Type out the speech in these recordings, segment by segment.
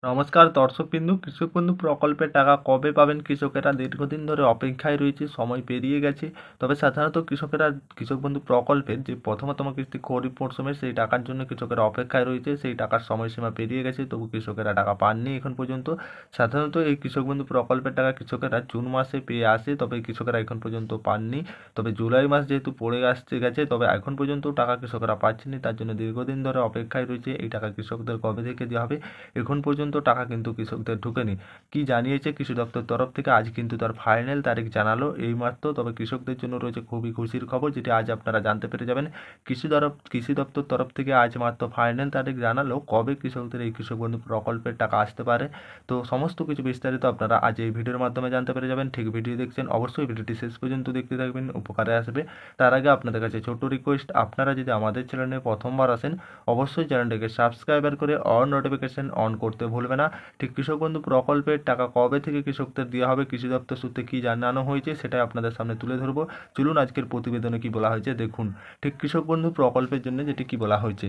নমস্কার দর্শকবিন্দু, কৃষক বন্ধু প্রকল্পের টাকা কবে পাবেন? কৃষকেরা দীর্ঘদিন ধরে অপেক্ষায় রয়েছে, সময় পেরিয়ে গেছে। তবে সাধারণত কৃষকেরা কৃষক বন্ধু প্রকল্পের যে প্রথমতম কিস্তি খরিফ মরশুমে সেই টাকার জন্য কৃষকেরা অপেক্ষায় রয়েছে। সেই টাকার সময়সীমা পেরিয়ে গেছে, তবু কৃষকেরা টাকা পাননি এখন পর্যন্ত। সাধারণত এই কৃষক বন্ধু প্রকল্পের টাকা কৃষকেরা জুন মাসে পেয়ে আসে, তবে কৃষকেরা এখন পর্যন্ত পাননি। তবে জুলাই মাস যেহেতু পড়ে আসতে গেছে, তবে এখন পর্যন্ত টাকা কৃষকরা পাচ্ছেনি। তার জন্য দীর্ঘদিন ধরে অপেক্ষায় রয়েছে এই টাকা কৃষকদের কবে থেকে দেওয়া হবে। এখন পর্যন্ত টাকা কিন্তু কৃষকদের ঢুকেনি। কি জানিয়েছে কৃষি দপ্তর তরফ থেকে, আজ কিন্তু তার ফাইনাল তারিখ জানালো এইমাত্র। তবে কৃষকদের জন্য রয়েছে খুবই খুশির খবর, যেটি আজ আপনারা জানতে পেরে যাবেন। কৃষি দপ্তর তরফ থেকে আজ মাত্র ফাইনাল তারিখ জানালো কবে কৃষকদের এই কৃষক বন্ধু প্রকল্পের টাকা আসতে পারে। তো সমস্ত কিছু বিস্তারিত আপনারা আজ এই ভিডিওর মাধ্যমে জানতে পেরে যাবেন। ঠিক ভিডিও দেখছেন, অবশ্যই ভিডিওটি শেষ পর্যন্ত দেখতে থাকবেন, উপকারে আসবে। তার আগে আপনাদের কাছে ছোট্ট রিকোয়েস্ট, আপনারা যদি আমাদের চ্যানেলে প্রথমবার আসেন, অবশ্যই চ্যানেলটিকে সাবস্ক্রাইবার করে অল নোটিফিকেশন অন করতে ভুলবে না। ঠিক কৃষক বন্ধু প্রকল্পের টাকা কবে থেকে কৃষকদের দেওয়া হবে, কৃষি দপ্তর সূত্রে কী জানানো হয়েছে, সেটাই আপনাদের সামনে তুলে ধরবো। চলুন আজকের প্রতিবেদনে কি বলা হয়েছে দেখুন। ঠিক কৃষক বন্ধু প্রকল্পের জন্য যেটি কি বলা হয়েছে,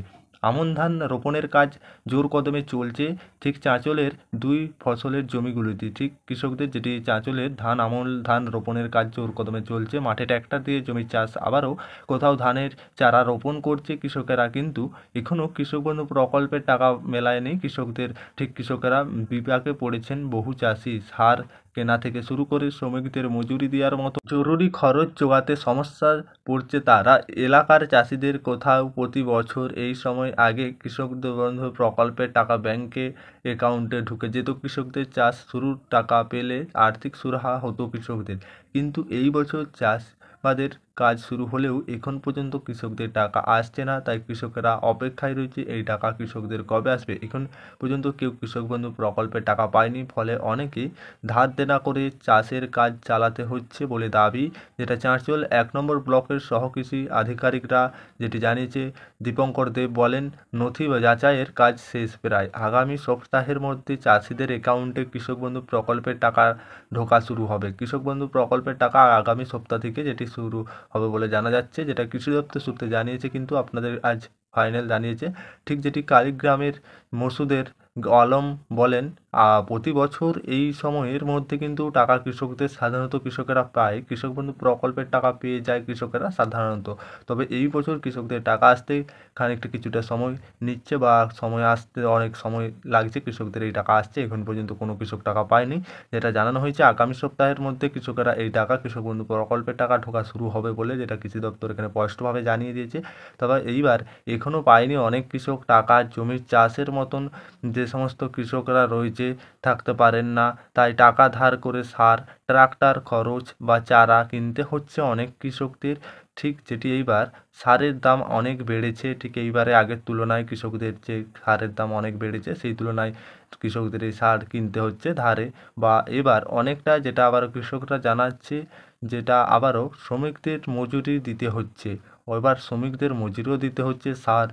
আমন ধান রোপণের কাজ জোর কদমে চলছে। ঠিক চাঁচলের দুই ফসলের জমিগুলিতে ঠিক কৃষকদের যেটি চাঁচলের আমন ধান রোপণের কাজ জোর কদমে চলছে। মাঠে ট্র্যাক্টর দিয়ে জমির চাষ, আবারও কোথাও ধানের চারা রোপণ করছে কৃষকেরা, কিন্তু এখনও কৃষক বন্ধু প্রকল্পের টাকা মেলায়নি কৃষকদের। ঠিক কৃষকেরা বিপাকে পড়েছেন। বহু চাষি সার কেনা থেকে শুরু করে শ্রমিকদের মজুরি দেওয়ার মতো জরুরি খরচ জোগাতে সমস্যা পড়ছে তারা। এলাকার চাষিদের কোথাও প্রতি বছর এই সময় আগে কৃষকদের বন্ধু প্রকল্পের টাকা ব্যাংকে অ্যাকাউন্টে ঢুকে যেত। কৃষকদের চাষ শুরুর টাকা পেলে আর্থিক সুরাহা হতো কৃষকদের, কিন্তু এই বছর চাষবাদের কাজ শুরু হলেও এখন পর্যন্ত কৃষকদের টাকা আসছে না। তাই কৃষকেরা অপেক্ষায় রয়েছে এই টাকা কৃষকদের কবে আসবে। এখন পর্যন্ত কেউ কৃষক বন্ধু প্রকল্পের টাকা পায়নি, ফলে অনেকেই ধার দেনা করে চাষের কাজ চালাতে হচ্ছে বলে দাবি, যেটা চাঁচল 1 নম্বর ব্লকের সহকৃষি আধিকারিকরা যেটি জানিয়েছে। দীপঙ্কর দেব বলেন, নথি যাচাইয়ের কাজ শেষ প্রায়, আগামী সপ্তাহের মধ্যে চাষিদের অ্যাকাউন্টে কৃষক বন্ধু প্রকল্পের টাকা ঢোকা শুরু হবে। কৃষক বন্ধু প্রকল্পের টাকা আগামী সপ্তাহ থেকে যেটি শুরু হবে বলে জানা যাচ্ছে, যেটা কৃষি দপ্তর সূত্রে জানিয়েছে, কিন্তু আপনাদের আজ ফাইনাল জানিয়েছে। ঠিক যেটি কালীগ্রামের মসুদের আলম বলেন, প্রতি বছর এই সময়ের মধ্যে কিন্তু টাকা কৃষকদের সাধারণত কৃষকেরা পায়। কৃষক বন্ধু প্রকল্পের টাকা পেয়ে যায় কৃষকেরা সাধারণত। তবে এই বছর কৃষকদের টাকা আসতে খানিকটা কিছুটা সময় নিচ্ছে, বা সময় আসতে অনেক সময় লাগছে। কৃষকদের এই টাকা আসছে, এখন পর্যন্ত কোনো কৃষক টাকা পায়নি। যেটা জানানো হয়েছে আগামী সপ্তাহের মধ্যে কৃষকেরা এই টাকা কৃষক বন্ধু প্রকল্পের টাকা ঢোকা শুরু হবে বলে, যেটা কৃষি দপ্তর এখানে স্পষ্টভাবে জানিয়ে দিয়েছে। তবে এইবার এখনও পায়নি অনেক কৃষক টাকা। জমির চাষের মতন যে সমস্ত কৃষকরা রয়েছে থাকতে পারেন না, তাই টাকা ধার করে সার, ট্রাক্টর খরচ বা চারা কিনতে হচ্ছে অনেক কৃষকদের। ঠিক যেটি এইবার সারের দাম অনেক বেড়েছে, ঠিক এইবারে আগের তুলনায় কৃষকদের যে সারের দাম অনেক বেড়েছে, সেই তুলনায় কৃষকদের এই সার কিনতে হচ্ছে ধারে। বা এবার অনেকটা যেটা আবার কৃষকরা জানাচ্ছে, যেটা আবারও শ্রমিকদের মজুরি দিতে হচ্ছে। এবার শ্রমিকদের মজুরিও দিতে হচ্ছে, সার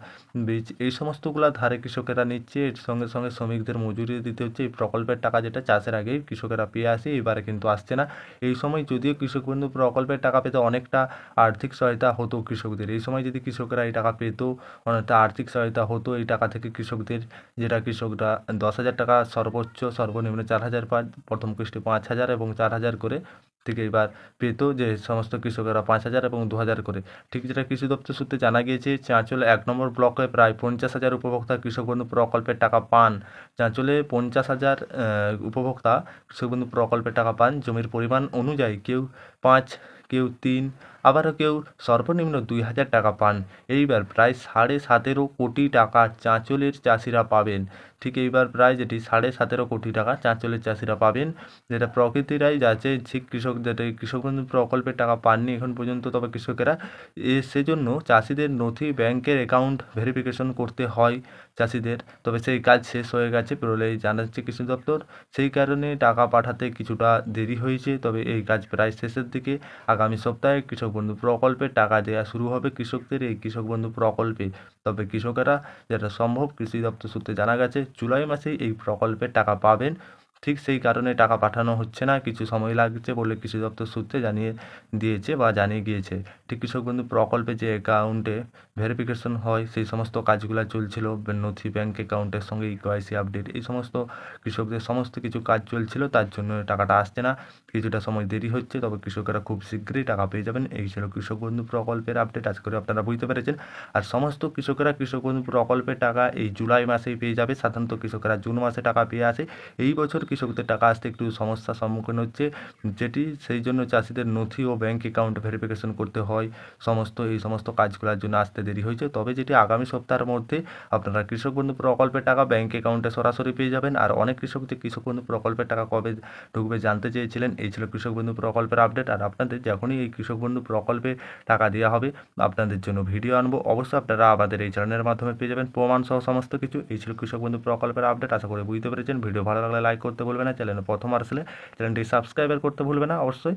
বীজ এই সমস্তগুলা ধারে কৃষকেরা নিচ্ছে, এর সঙ্গে সঙ্গে শ্রমিকদের মজুরিও দিতে হচ্ছে। এই প্রকল্পের টাকা যেটা চাষের আগেই কৃষকেরা পেয়ে আসে, এবারে কিন্তু আসছে না। এই সময় যদিও কৃষক বন্ধু প্রকল্পের টাকা পেতে অনেকটা আর্থিক সহায়তা হতো কৃষকদের, এই সময় যদি কৃষকরা এই টাকা পেত, অনেকটা আর্থিক সহায়তা হতো এই টাকা থেকে কৃষকদের। যেটা কৃষকরা 10,000 টাকা সর্বোচ্চ, সর্বনিম্ন 4,000 পায়, প্রথম কিস্তি 5,000 এবং 4,000 করে, ঠিক এইবার পেত যে সমস্ত কৃষকেরা 5,000 এবং 2,000 করে। ঠিক যেটা কৃষি দপ্তর সূত্রে জানা গিয়েছে, চাঁচল 1 নম্বর ব্লকে প্রায় 50,000 উপভোক্তা কৃষক বন্ধু প্রকল্পের টাকা পান। চাঁচলে 50,000 উপভোক্তা কৃষক বন্ধু প্রকল্পের টাকা পান। জমির পরিমাণ অনুযায়ী কেউ 5, কেউ 3, আবারও কেউ সর্বনিম্ন 2,000 টাকা পান। এইবার প্রায় 17.5 কোটি টাকা চাঁচলের চাষিরা পাবেন। ঠিক এইবার প্রায় যেটি 17.5 কোটি টাকা চাঁচলের চাষিরা পাবেন, যেটা প্রকৃতিরাই যাচ্ছে। ঠিক কৃষক যেটা কৃষক বন্ধু প্রকল্পের টাকা পাননি এখন পর্যন্ত, তবে কৃষকেরা সেজন্য চাষিদের নথি ব্যাংকের অ্যাকাউন্ট ভেরিফিকেশন করতে হয় চাষিদের। তবে সেই কাজ শেষ হয়ে গেছে বলেই জানাচ্ছে কৃষি দপ্তর। সেই কারণে টাকা পাঠাতে কিছুটা দেরি হয়েছে, তবে এই কাজ প্রায় শেষের দিকে। আগামী সপ্তাহে কৃষক বন্ধু প্রকল্পের টাকা দেওয়া শুরু হবে কৃষকদের এই কৃষক বন্ধু প্রকল্পে। তবে কৃষকেরা যেটা সম্ভব কৃষি দপ্তর সূত্রে জানা গেছে, জুলাই মাসেই এই প্রকল্পের টাকা পাবেন। ঠিক সেই কারণে টাকা পাঠানো হচ্ছে না, কিছু সময় লাগছে বলে কৃষি দপ্তর সূত্রে জানিয়ে দিয়েছে বা জানিয়ে গিয়েছে। ঠিক কৃষক বন্ধু প্রকল্পে যে অ্যাকাউন্টে ভেরিফিকেশন হয় সেই সমস্ত কাজগুলো চলছিল, নথি ব্যাঙ্ক অ্যাকাউন্টের সঙ্গে ইকেওয়াইসি আপডেট, এই সমস্ত কৃষকদের সমস্ত কিছু কাজ চলছিল, তার জন্য টাকাটা আসছে না, কিছুটা সময় দেরি হচ্ছে, তবে কৃষকেরা খুব শীঘ্রই টাকা পেয়ে যাবেন। এই ছিল কৃষক বন্ধু প্রকল্পের আপডেট, আশা করি আপনারা বুঝতে পেরেছেন। আর সমস্ত কৃষকেরা কৃষক বন্ধু প্রকল্পের টাকা এই জুলাই মাসেই পেয়ে যাবে, সাধারণত কৃষকেরা জুন মাসে টাকা পেয়ে আসে। এই বছর কৃষকদের টাকা আসতে একটু সমস্যার সম্মুখীন হচ্ছে, যেটি সেই জন্য চাষিদের নথি ও ব্যাঙ্ক অ্যাকাউন্ট ভেরিফিকেশন করতে হয়, এই সমস্ত কাজগুলোর জন্য আসতে দেরি হয়েছে। তবে যেটি আগামী সপ্তাহের মধ্যে আপনারা কৃষক বন্ধু প্রকল্পের টাকা ব্যাঙ্ক অ্যাকাউন্টে সরাসরি পেয়ে যাবেন। আর অনেক কৃষক যে কৃষক বন্ধু প্রকল্পের টাকা কবে ঢুকবে জানতে চেয়েছিলেন, এই ছিল কৃষক বন্ধু প্রকল্পের আপডেট। আর আপনাদের যখনই এই কৃষক বন্ধু প্রকল্পে টাকা দেওয়া হবে আপনাদের জন্য ভিডিও আনবো, অবশ্যই আপনারা আমাদের এই চ্যানেলের মাধ্যমে পেয়ে যাবেন প্রমাণ সহ সমস্ত কিছু। এই ছিল কৃষক বন্ধু প্রকল্পের আপডেট, আশা করি বুঝতে পেরেছেন। ভিডিও ভালো লাগলে লাইক করতে ভুলবেন না, চ্যানেলে প্রথম আসলে চ্যানেলটি সাবস্ক্রাইব করতে ভুলবেন না অবশ্যই।